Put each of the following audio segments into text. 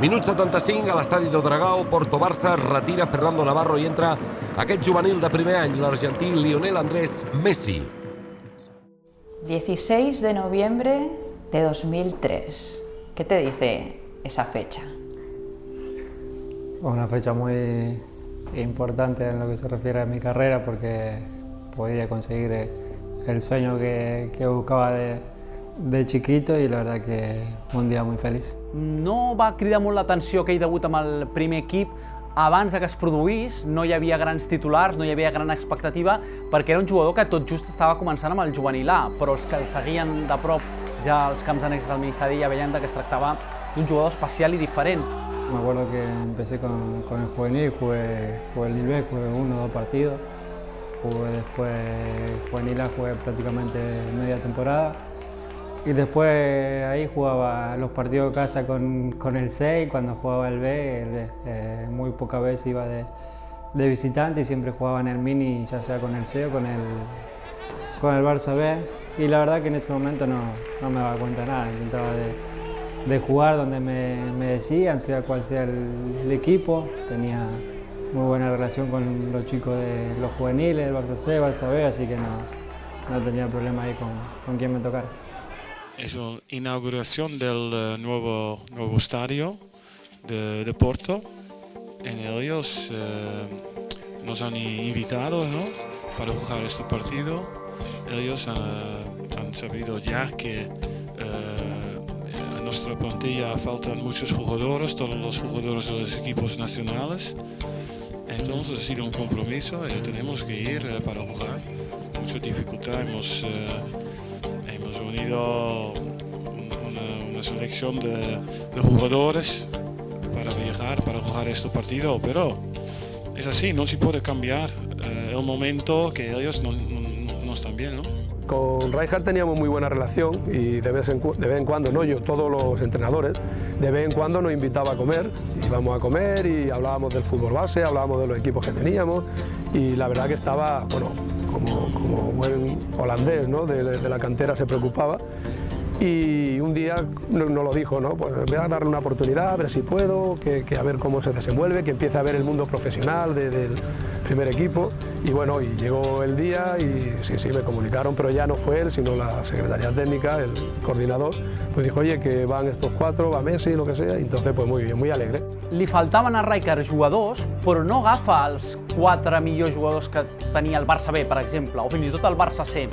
Minut 75 a l'estadi de Dragão, Porto-Barça, retira Fernando Navarro i entra aquest juvenil de primer any, l'argentí Lionel Andrés Messi. 16 de noviembre de 2003. ¿Qué te dice esa fecha? Una fecha muy importante en lo que se refiere a mi carrera porque podía conseguir el sueño que buscava de chiquito i la verdad que un dia molt feliç. No va cridar molt l'atenció aquell debut amb el primer equip abans que es produís, no hi havia grans titulars, no hi havia gran expectativa, perquè era un jugador que tot just estava començant amb el juvenil A, però els que el seguien de prop ja als camps annexes al Ministeri ja veien que es tractava d'un jugador especial i diferent. Me acuerdo que empecé con el juvenil, jugué el B, jugué 1 o 2 partidos, jugué después juvenil A, jugué prácticamente media temporada y después ahí jugaba los partidos de casa con el C y cuando jugaba el B, muy pocas veces iba de visitante y siempre jugaba en el mini, ya sea con el C o con el Barça B, y la verdad que en ese momento no me daba cuenta de nada, intentaba de jugar donde me decían, sea cual sea el equipo. Tenía muy buena relación con los chicos de los juveniles, el Barça C, Barça B, así que no tenía problema ahí con quién me tocara. Es una inauguración del nuevo estadio de Porto. En ellos nos han invitado, ¿no?, para jugar este partido. Ellos han sabido ya que en nuestra plantilla faltan muchos jugadores, todos los jugadores de los equipos nacionales. Entonces ha sido un compromiso y tenemos que ir para jugar. Mucha dificultad, hemos unido una selección de jugadores para viajar, para jugar este partido, pero es así, no se puede cambiar el momento que ellos no están bien, ¿no? Con Rijkaard teníamos muy buena relación y de vez en cuando, no yo, todos los entrenadores, de vez en cuando nos invitaba a comer, íbamos a comer y hablábamos del fútbol base, hablábamos de los equipos que teníamos y la verdad que estaba, bueno, como buen holandés, ¿no?, de la cantera se preocupaba. Y un día nos lo dijo, ¿no?, pues voy a darle una oportunidad, a ver si puedo, que a ver cómo se desenvuelve, que empiece a ver el mundo profesional del primer equipo. Y bueno, y llegó el día y sí, me comunicaron, pero ya no fue él, sino la secretaria técnica, el coordinador, pues dijo, oye, que van estos 4, va Messi, lo que sea, y entonces pues muy bien, muy alegre. Li faltaven a Rijkaard jugadors, però no agafa els 4 millors jugadors que tenia el Barça B, per exemple, o fins i tot el Barça C.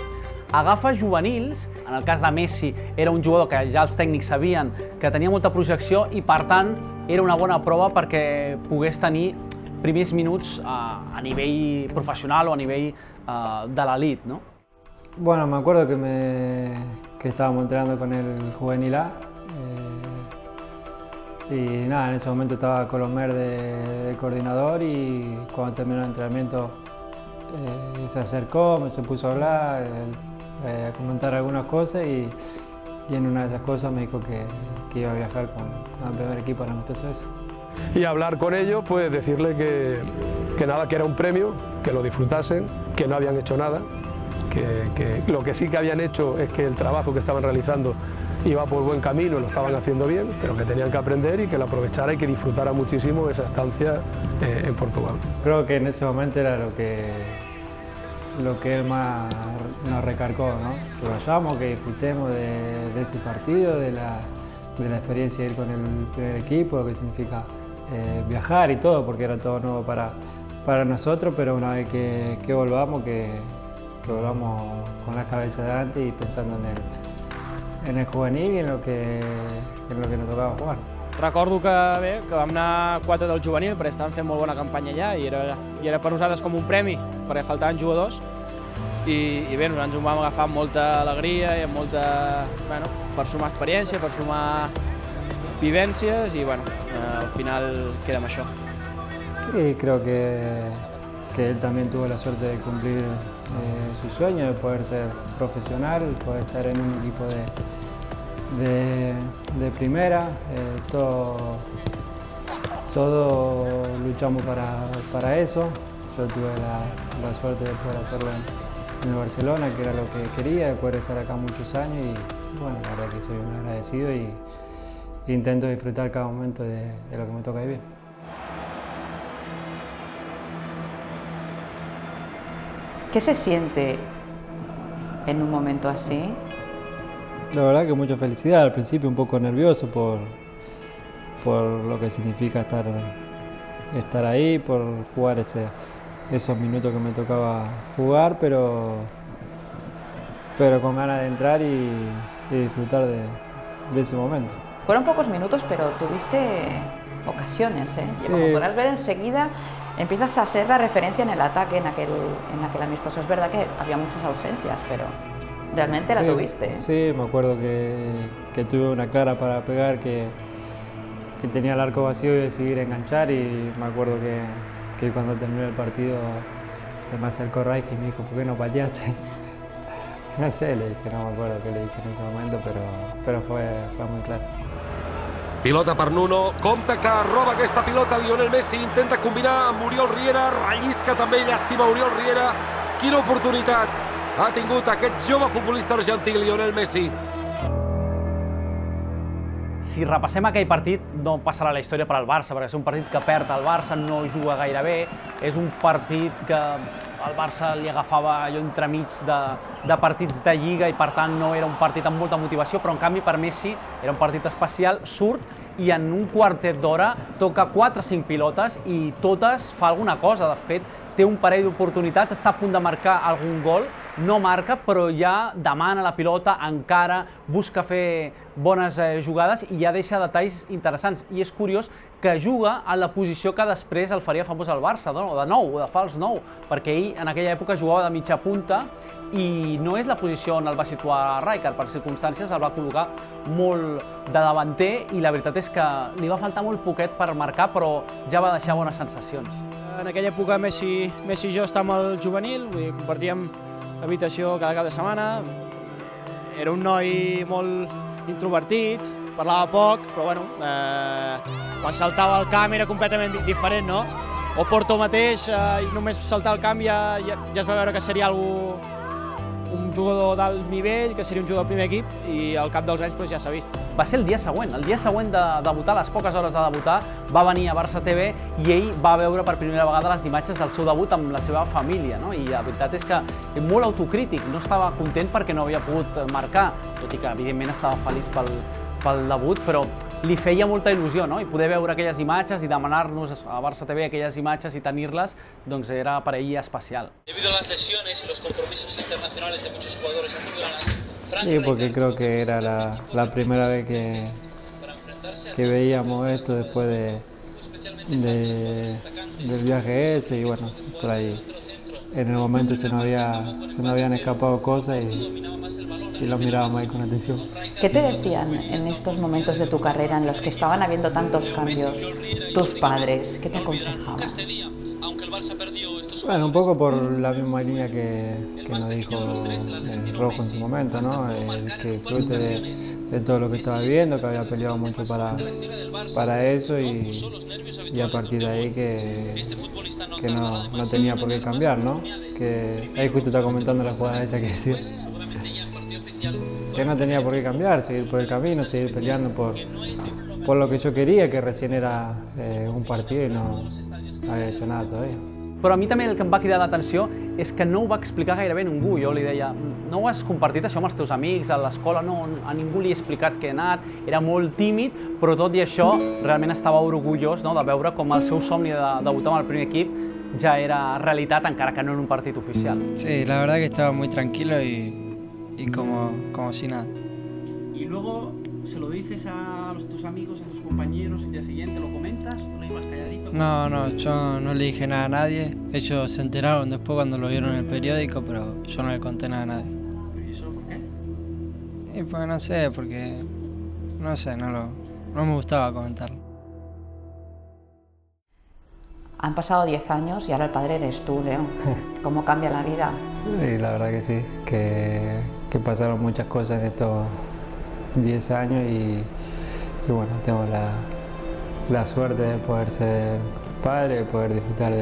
Agafa juvenils, en el cas de Messi era un jugador que ja els tècnics sabien que tenia molta projecció i per tant era una bona prova perquè pogués tenir primers minuts a nivell professional o a nivell de l'elit, ¿no? Bueno, me acuerdo que estábamos entrenando con el juvenil A y nada, en ese momento estaba Colomer de coordinador y cuando terminó el entrenamiento se acercó, se puso a hablar, a comentar algunas cosas y en una de esas cosas me dijo que iba a viajar con el primer equipo en el amistoso. Y hablar con ellos, pues decirle que nada, que era un premio, que lo disfrutasen, que no habían hecho nada, que lo que sí que habían hecho es que el trabajo que estaban realizando iba por buen camino, lo estaban haciendo bien, pero que tenían que aprender y que lo aprovechara y que disfrutara muchísimo esa estancia en Portugal. Creo que en ese momento era lo que él más nos recargó, ¿no? Que vayamos, que disfrutemos de ese partido, de la experiencia de ir con el primer equipo, lo que significa viajar y todo, porque era todo nuevo para nosotros, pero una vez que volvamos, que volvamos con la cabeza delante y pensando en el juvenil i en lo que nos tocava jugar. Recordo que vam anar 4 del juvenil perquè estàvem fent molt bona campanya allà i era per nosaltres com un premi perquè faltaven jugadors i bé, ens ho vam agafar amb molta alegria i amb molta, bueno, per sumar experiència, per sumar vivències i bueno, al final queda amb això. Sí, creo que él también tuvo la suerte de cumplir su sueño, de poder ser profesional, poder estar en un equipo de primera. Todos luchamos para eso. Yo tuve la suerte de poder hacerlo en el Barcelona, que era lo que quería, de poder estar acá muchos años y bueno, la verdad que soy un agradecido y intento disfrutar cada momento de lo que me toca vivir. ¿Qué se siente en un momento así? La verdad que mucha felicidad, al principio un poco nervioso por lo que significa estar ahí, por jugar esos minutos que me tocaba jugar, pero con ganas de entrar y disfrutar de ese momento. Fueron pocos minutos, pero tuviste ocasiones, ¿eh? Y Sí. como podrás ver enseguida, empiezas a ser la referencia en el ataque en aquel amistoso. Es verdad que había muchas ausencias, pero realmente la tuviste. Sí, me acuerdo que tuve una clara para pegar, que tenía el arco vacío y decidí enganchar, y me acuerdo que cuando terminó el partido se me acercó Rijkaard y me dijo, ¿por qué no pateaste? No sé, le dije, no me acuerdo qué le dije en ese momento, pero fue muy claro. Pilota per Nuno, compte que roba aquesta pilota Lionel Messi, intenta combinar amb Oriol Riera, rellisca també, llàstima Oriol Riera. Quina oportunitat ha tingut aquest jove futbolista argentí, Lionel Messi. Si repassem aquell partit, no passarà la història per al Barça, perquè és un partit que perd el Barça, no juga gaire bé, és un partit que el Barça li agafava allò entremig de partits de Lliga i per tant no era un partit amb molta motivació, però en canvi per Messi era un partit especial, surt i en un quartet d'hora toca 4 o 5 pilotes i totes fa alguna cosa. De fet, té un parell d'oportunitats, està a punt de marcar algun gol, no marca, però ja demana la pilota, encara, busca fer bones jugades i ja deixa detalls interessants. I és curiós que juga a la posició que després el faria famós al Barça, de 9 o de fals 9, perquè ell en aquella època jugava de mitja punta i no és la posició on el va situar Rijkaard. Per circumstàncies el va col·locar molt de davanter i la veritat és que li va faltar molt poquet per marcar, però ja va deixar bones sensacions. En aquella època Messi i jo estàvem al juvenil, vull dir, compartíem habitació cada cap de setmana. Era un noi molt introvertit, parlava poc, però bueno, quan saltava al camp era completament diferent, no? O Porto mateix, i només saltar al camp ja es va veure que seria un jugador d'alt nivell, que seria un jugador del primer equip, i al cap dels anys ja s'ha vist. Va ser el dia següent de debutar, a les poques hores de debutar, va venir a Barça TV i ell va veure per primera vegada les imatges del seu debut amb la seva família, no? I la veritat és que és molt autocrític, no estava content perquè no havia pogut marcar, tot i que evidentment estava feliç pel debut, però li feia molta il·lusió, no? I poder veure aquelles imatges i demanar-nos a Barça TV aquelles imatges i tenir-les, doncs era per ell especial. Debido a las lesiones y los compromisos internacionales de muchos jugadores azulgranas, Sí, porque creo que era la primera vez que veíamos esto después del viaje ese, y bueno, por ahí en el momento se nos habían escapado cosas y los mirábamos ahí con atención. ¿Qué te decían en estos momentos de tu carrera en los que estaban habiendo tantos cambios tus padres? ¿Qué te aconsejaban? Bueno, un poco por la misma línea que nos dijo Rojo en su momento, ¿no? Que disfrute de todo lo que estaba viviendo, que había peleado mucho para eso y a partir de ahí que no tenía por qué cambiar, ¿no? Que ahí justo está comentando la jugada esa que decía. Que no tenía por qué cambiar, seguir por el camino, seguir peleando por lo que yo quería, que recién era un partido y no había hecho nada todavía. Però a mi també el que em va cridar l'atenció és que no ho va explicar gairebé ningú. Jo li deia, no ho has compartit això amb els teus amics, a l'escola, no, a ningú li he explicat que he anat, era molt tímid, però tot i això realment estava orgullós, no?, de veure com el seu somni de debutar amb el primer equip ja era realitat, encara que no en un partit oficial. Sí, la verdad que estaba muy tranquilo y como si nada. Y luego se lo dices a tus amigos, a tus compañeros, el día siguiente lo comentas, tú lo ibas calladito. No, yo no le dije nada a nadie. Ellos se enteraron después cuando lo vieron en el periódico, pero yo no le conté nada a nadie. ¿Y eso por qué? Y pues no sé, porque no me gustaba comentarlo. Han pasado 10 años y ahora el padre eres tú, Leo. ¿Cómo cambia la vida? Sí, la verdad que sí, que pasaron muchas cosas en estos 10 años y bueno, tengo la suerte de poder ser padre, de poder disfrutar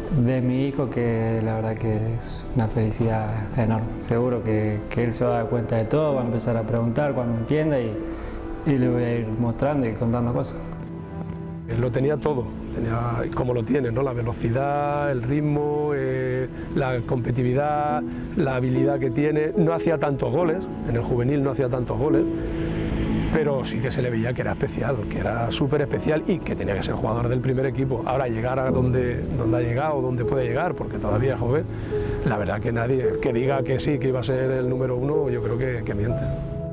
de mi hijo, que la verdad que es una felicidad enorme. Seguro que él se va a dar cuenta de todo, va a empezar a preguntar cuando entienda y y le voy a ir mostrando y contando cosas. Él lo tenía todo, tenía como lo tiene, ¿no? La velocidad, el ritmo, la competitividad, la habilidad que tiene. No hacía tantos goles, en el juvenil no hacía tantos goles, pero sí que se le veía que era especial, que era súper especial y que tenía que ser jugador del primer equipo. Ahora llegar a donde ha llegado, donde puede llegar, porque todavía es joven, la verdad que nadie que diga que sí, que iba a ser el número 1, yo creo que miente.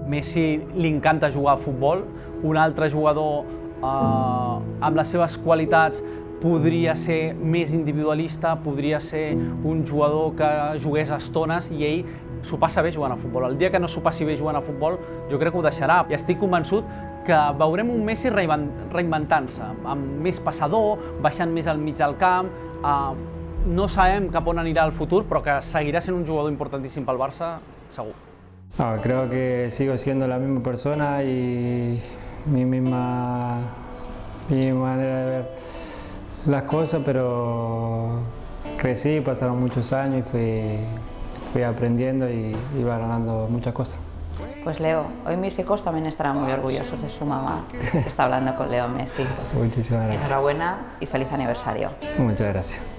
Messi li encanta jugar a futbol, un altre jugador amb les seves qualitats podria ser més individualista, podria ser un jugador que jugués a estones i ell s'ho passa bé jugant a futbol. El dia que no s'ho passi bé jugant a futbol, jo crec que ho deixarà. I estic convençut que veurem un Messi reinventant-se, amb més passador, baixant més al mig del camp. No sabem cap on anirà el futur, però que seguirà sent un jugador importantíssim pel Barça, segur. Creo que sigo siendo la misma persona y mi misma manera de ver las cosas, pero crecí, pasaron muchos años y fui aprendiendo y iba ganando muchas cosas. Pues Leo, hoy mis hijos también estarán muy orgullosos de su mamá, que está hablando con Leo Messi. Muchísimas gracias. Enhorabuena y feliz aniversario. Muchas gracias.